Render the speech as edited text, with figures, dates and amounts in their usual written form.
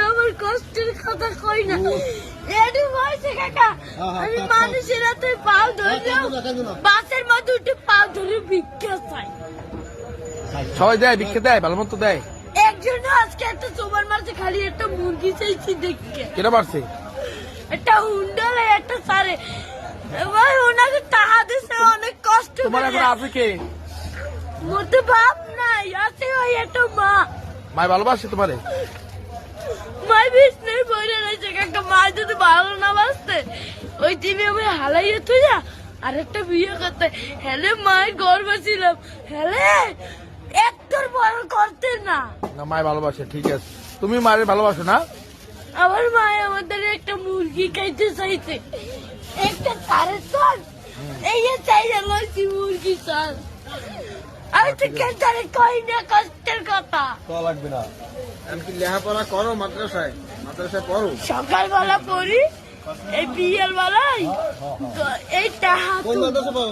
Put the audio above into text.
আমার কষ্টের কথা কই না এডি বলছে কাকা আমি মানুষের হাতে পাও ধরলাম বাসের মধ্যে উঠে পাও ধরে ভিক্ষা চাই সবাই দেয় ভিক্ষা দেয় ভালো মতো দেয় একজন আজকে একটা সুপার মার্কেটে খালি একটা মুরগি চাইছি দেখকে কেটা পারছে একটা হুন্ডালে একটা সারে ভাই ওনাকে টাকা দিছে অনেক কষ্ট তোমার এখন আছে কে মোর তো বাপ নাই আছে ওই একটা মা মাই ভালোবাসে তোমারে মাই বিষ্ণুর বইরে রয়েছে কাকা মা যদি ভালো না বাসতে ওই দিনে আমি হালাইয়ে তুই যা আরেকটা বিয়ে করতে হেলে মায়ের গর্ব ছিলাম হেলে একটার বড় করতে না না মাই ভালোবাসে ঠিক আছে তুমি মায়ের ভালোবাসো না আমার মায় আমাদের একটা মুরগি খাইতে চাইছে একটা সাড়ে চাল এই চাই লইছি মুরগি চাল আমি তো কেন্দ্রে কই না কষ্টের কথা তো লাগবে না আমি কি লেখাপড়া করো মাদ্রাসায় পড়ো সকালবেলা পড়ি এই বিয়ের বেলায় এই টাকা কোন মাদ্রাসা পড়ো